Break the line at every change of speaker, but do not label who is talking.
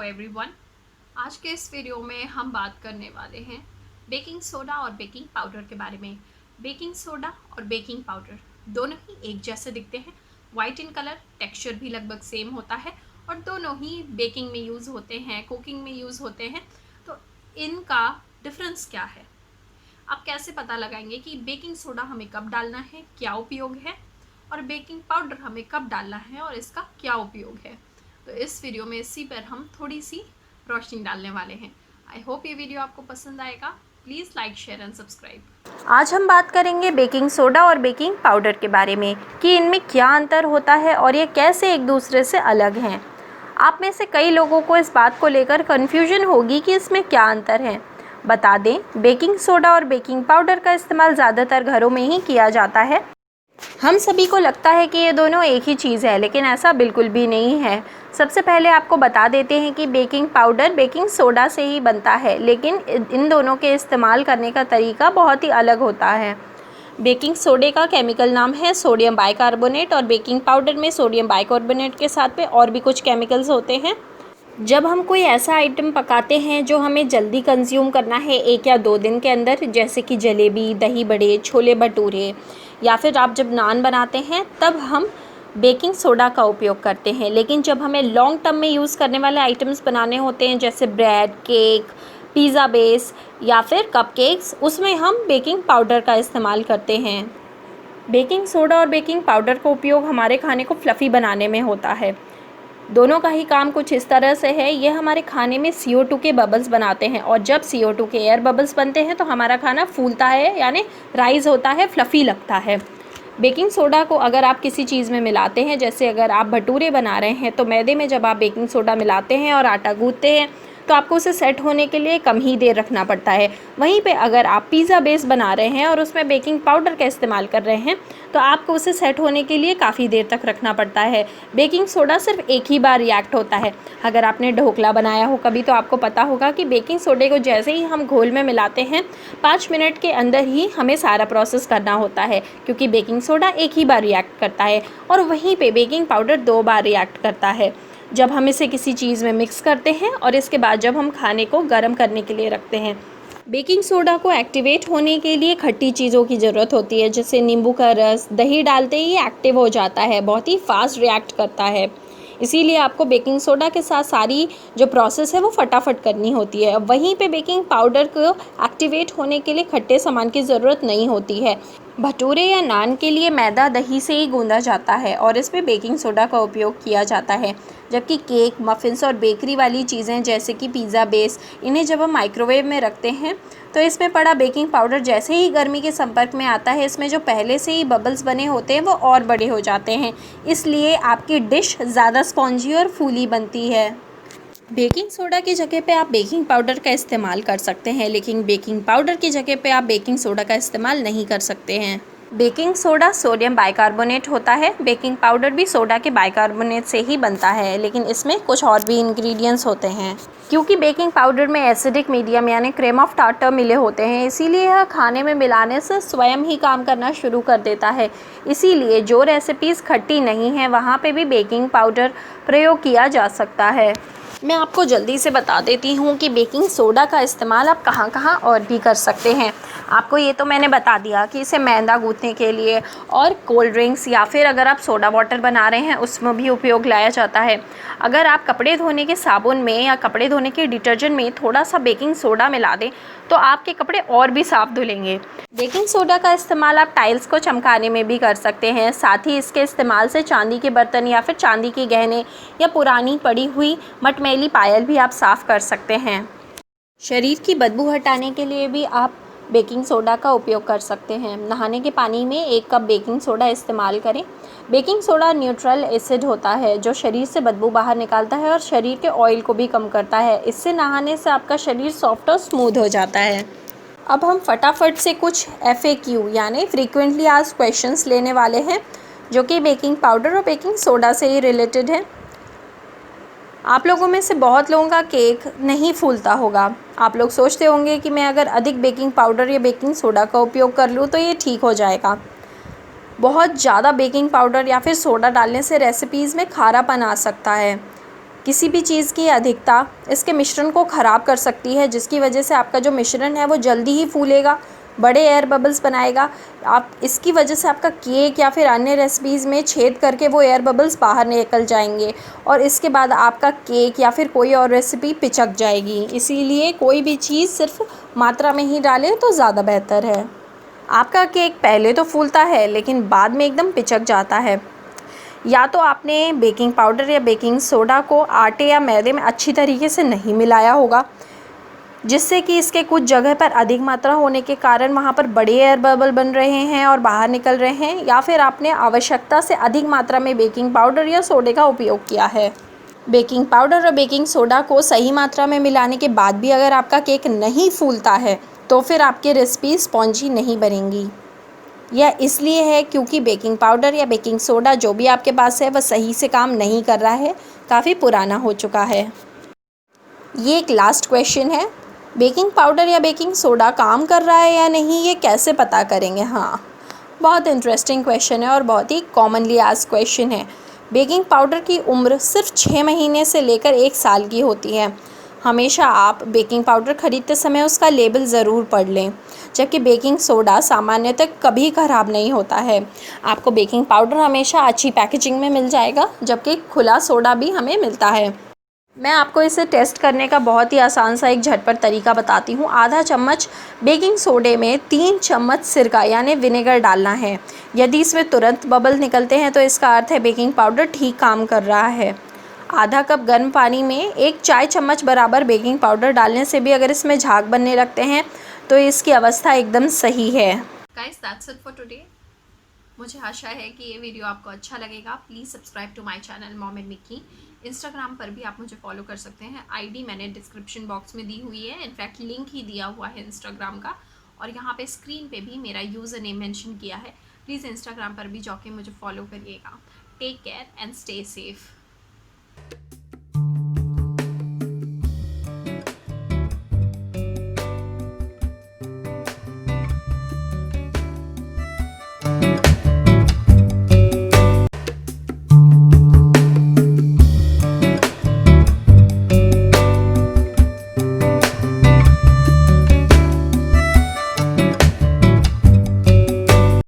Everyone, आज के इस वीडियो में हम बात करने वाले हैं बेकिंग सोडा और बेकिंग पाउडर के बारे में। बेकिंग सोडा और बेकिंग पाउडर दोनों ही एक जैसे दिखते हैं, वाइट इन कलर, टेक्सचर भी लगभग सेम होता है और दोनों ही बेकिंग में यूज़ होते हैं, कुकिंग में यूज़ होते हैं। तो इनका डिफरेंस क्या है, आप कैसे पता लगाएंगे कि बेकिंग सोडा हमें कब डालना है, क्या उपयोग है, और बेकिंग पाउडर हमें कब डालना है और इसका क्या उपयोग है। तो इस वीडियो में इसी पर हम थोड़ी सी रोशनी डालने वाले हैं। आई होप ये वीडियो आपको पसंद आएगा। Please like, share and subscribe.
आज हम बात करेंगे बेकिंग सोडा और बेकिंग पाउडर के बारे में कि इनमें क्या अंतर होता है और ये कैसे एक दूसरे से अलग हैं। आप में से कई लोगों को इस बात को लेकर कन्फ्यूजन होगी कि इसमें क्या अंतर है। बता दें, बेकिंग सोडा और बेकिंग पाउडर का इस्तेमाल ज़्यादातर घरों में ही किया जाता है। हम सभी को लगता है कि ये दोनों एक ही चीज़ है, लेकिन ऐसा बिल्कुल भी नहीं है। सबसे पहले आपको बता देते हैं कि बेकिंग पाउडर बेकिंग सोडा से ही बनता है, लेकिन इन दोनों के इस्तेमाल करने का तरीका बहुत ही अलग होता है। बेकिंग सोडे का केमिकल नाम है सोडियम बाइकार्बोनेट और बेकिंग पाउडर में सोडियम बाइकार्बोनेट के साथ में और भी कुछ केमिकल्स होते हैं। जब हम कोई ऐसा आइटम पकाते हैं जो हमें जल्दी कंज्यूम करना है 1 या 2 दिन के अंदर, जैसे कि जलेबी, दही बड़े, छोले भटूरे, या फिर आप जब नान बनाते हैं, तब हम बेकिंग सोडा का उपयोग करते हैं। लेकिन जब हमें लॉन्ग टर्म में यूज़ करने वाले आइटम्स बनाने होते हैं, जैसे ब्रेड, केक, पिज़्ज़ा बेस या फिर कपकेक्स, उसमें हम बेकिंग पाउडर का इस्तेमाल करते हैं। बेकिंग सोडा और बेकिंग पाउडर का उपयोग हमारे खाने को फ्लफ़ी बनाने में होता है। दोनों का ही काम कुछ इस तरह से है, ये हमारे खाने में CO2 के बबल्स बनाते हैं, और जब CO2 के एयर बबल्स बनते हैं तो हमारा खाना फूलता है, यानी राइज़ होता है, फ्लफ़ी लगता है। बेकिंग सोडा को अगर आप किसी चीज़ में मिलाते हैं, जैसे अगर आप भटूरे बना रहे हैं, तो मैदे में जब आप बेकिंग सोडा मिलाते हैं और आटा गूँथते हैं, तो आपको उसे सेट होने के लिए कम ही देर रखना पड़ता है। वहीं पे अगर आप पिज़्ज़ा बेस बना रहे हैं और उसमें बेकिंग पाउडर का इस्तेमाल कर रहे हैं, तो आपको उसे सेट होने के लिए काफ़ी देर तक रखना पड़ता है। बेकिंग सोडा सिर्फ एक ही बार रिएक्ट होता है। अगर आपने ढोकला बनाया हो कभी, तो आपको पता होगा कि बेकिंग सोडे को जैसे ही हम घोल में मिलाते हैं, 5 मिनट के अंदर ही हमें सारा प्रोसेस करना होता है, क्योंकि बेकिंग सोडा एक ही बार रिएक्ट करता है और वहीं पे बेकिंग पाउडर 2 बार रिएक्ट करता है। जब हम इसे किसी चीज़ में मिक्स करते हैं और इसके बाद जब हम खाने को गर्म करने के लिए रखते हैं। बेकिंग सोडा को एक्टिवेट होने के लिए खट्टी चीज़ों की ज़रूरत होती है, जैसे नींबू का रस। दही डालते ही एक्टिव हो जाता है, बहुत ही फास्ट रिएक्ट करता है। इसीलिए आपको बेकिंग सोडा के साथ सारी जो प्रोसेस है वो फटाफट करनी होती है। वहीं पे बेकिंग पाउडर को एक्टिवेट होने के लिए खट्टे सामान की ज़रूरत नहीं होती है। भटूरे या नान के लिए मैदा दही से ही गूंदा जाता है और इसमें बेकिंग सोडा का उपयोग किया जाता है, जबकि केक, मफ़िन्स और बेकरी वाली चीज़ें जैसे कि पिज़्ज़ा बेस, इन्हें जब हम माइक्रोवेव में रखते हैं, तो इसमें पड़ा बेकिंग पाउडर जैसे ही गर्मी के संपर्क में आता है, इसमें जो पहले से ही बबल्स बने होते हैं वो और बड़े हो जाते हैं। इसलिए आपकी डिश ज़्यादा स्पॉन्जी और फूली बनती है। बेकिंग सोडा की जगह पे आप बेकिंग पाउडर का इस्तेमाल कर सकते हैं, लेकिन बेकिंग पाउडर की जगह पे आप बेकिंग सोडा का इस्तेमाल नहीं कर सकते हैं। बेकिंग सोडा सोडियम बाइकार्बोनेट होता है। बेकिंग पाउडर भी सोडा के बाइकार्बोनेट से ही बनता है, लेकिन इसमें कुछ और भी इंग्रेडिएंट्स होते हैं। क्योंकि बेकिंग पाउडर में एसिडिक मीडियम यानी क्रीम ऑफ टार्टर मिले होते हैं, इसीलिए यह खाने में मिलाने से स्वयं ही काम करना शुरू कर देता है। इसीलिए जो रेसिपीज़ खट्टी नहीं हैं, वहाँ पे भी बेकिंग पाउडर प्रयोग किया जा सकता है। मैं आपको जल्दी से बता देती हूँ कि बेकिंग सोडा का इस्तेमाल आप कहाँ कहाँ और भी कर सकते हैं। आपको ये तो मैंने बता दिया कि इसे मैदा गूँथने के लिए और कोल्ड ड्रिंक्स या फिर अगर आप सोडा वाटर बना रहे हैं उसमें भी उपयोग लाया जाता है। अगर आप कपड़े धोने के साबुन में या कपड़े धोने के डिटर्जेंट में थोड़ा सा बेकिंग सोडा मिला दें, तो आपके कपड़े और भी साफ़ धुलेंगे। बेकिंग सोडा का इस्तेमाल आप टाइल्स को चमकाने में भी कर सकते हैं। साथ ही इसके इस्तेमाल से चांदी के बर्तन या फिर चांदी के गहने या पुरानी पड़ी हुई मटमैली पायल भी आप साफ़ कर सकते हैं। शरीर की बदबू हटाने के लिए भी आप बेकिंग सोडा का उपयोग कर सकते हैं। नहाने के पानी में 1 कप बेकिंग सोडा इस्तेमाल करें। बेकिंग सोडा न्यूट्रल एसिड होता है जो शरीर से बदबू बाहर निकालता है और शरीर के ऑयल को भी कम करता है। इससे नहाने से आपका शरीर सॉफ्ट और स्मूथ हो जाता है। अब हम फटाफट से कुछ FAQ यानी फ्रीक्वेंटली आस्क्ड क्वेश्चंस लेने वाले हैं, जो कि बेकिंग पाउडर और बेकिंग सोडा से ही रिलेटेड है। आप लोगों में से बहुत लोगों का केक नहीं फूलता होगा। आप लोग सोचते होंगे कि मैं अगर अधिक बेकिंग पाउडर या बेकिंग सोडा का उपयोग कर लूँ तो ये ठीक हो जाएगा। बहुत ज़्यादा बेकिंग पाउडर या फिर सोडा डालने से रेसिपीज़ में खारापन आ सकता है। किसी भी चीज़ की अधिकता इसके मिश्रण को ख़राब कर सकती है, जिसकी वजह से आपका जो मिश्रण है वो जल्दी ही फूलेगा, बड़े एयर बबल्स बनाएगा। आप इसकी वजह से आपका केक या फिर अन्य रेसिपीज़ में छेद करके वो एयर बबल्स बाहर निकल जाएंगे और इसके बाद आपका केक या फिर कोई और रेसिपी पिचक जाएगी। इसीलिए कोई भी चीज़ सिर्फ मात्रा में ही डालें तो ज़्यादा बेहतर है। आपका केक पहले तो फूलता है लेकिन बाद में एकदम पिचक जाता है, या तो आपने बेकिंग पाउडर या बेकिंग सोडा को आटे या मैदे में अच्छी तरीके से नहीं मिलाया होगा, जिससे कि इसके कुछ जगह पर अधिक मात्रा होने के कारण वहाँ पर बड़े एयर बबल बन रहे हैं और बाहर निकल रहे हैं, या फिर आपने आवश्यकता से अधिक मात्रा में बेकिंग पाउडर या सोडे का उपयोग किया है। बेकिंग पाउडर और बेकिंग सोडा को सही मात्रा में मिलाने के बाद भी अगर आपका केक नहीं फूलता है तो फिर आपकी रेसिपी स्पॉन्जी नहीं बनेंगी। यह इसलिए है क्योंकि बेकिंग पाउडर या बेकिंग सोडा जो भी आपके पास है वह सही से काम नहीं कर रहा है, काफ़ी पुराना हो चुका है। ये एक लास्ट क्वेश्चन है, बेकिंग पाउडर या बेकिंग सोडा काम कर रहा है या नहीं, ये कैसे पता करेंगे? हाँ, बहुत इंटरेस्टिंग क्वेश्चन है और बहुत ही कॉमनली आस्क्ड क्वेश्चन है। बेकिंग पाउडर की उम्र सिर्फ 6 महीने से लेकर 1 साल की होती है। हमेशा आप बेकिंग पाउडर ख़रीदते समय उसका लेबल ज़रूर पढ़ लें, जबकि बेकिंग सोडा सामान्यतः कभी ख़राब नहीं होता है। आपको बेकिंग पाउडर हमेशा अच्छी पैकेजिंग में मिल जाएगा, जबकि खुला सोडा भी हमें मिलता है। मैं आपको इसे टेस्ट करने का बहुत ही आसान सा एक झटपट तरीका बताती हूँ। आधा चम्मच बेकिंग सोडे में 3 चम्मच सिरका यानी विनेगर डालना है। यदि इसमें तुरंत बबल निकलते हैं तो इसका अर्थ है बेकिंग पाउडर ठीक काम कर रहा है। आधा कप गर्म पानी में 1 चाय चम्मच बराबर बेकिंग पाउडर डालने से भी अगर इसमें झाग बनने लगते हैं तो इसकी अवस्था एकदम सही है।
Guys, that's it for today. मुझे आशा है कि ये वीडियो आपको अच्छा लगेगा। Please subscribe to my channel mom and Mickey. Instagram पर भी आप मुझे फॉलो कर सकते हैं। आईडी मैंने डिस्क्रिप्शन बॉक्स में दी हुई है, इनफैक्ट लिंक ही दिया हुआ है इंस्टाग्राम का, और यहाँ पे स्क्रीन पे भी मेरा यूज़र नेम मेंशन किया है। प्लीज़ इंस्टाग्राम पर भी जाके मुझे फॉलो करिएगा। Take care and stay safe.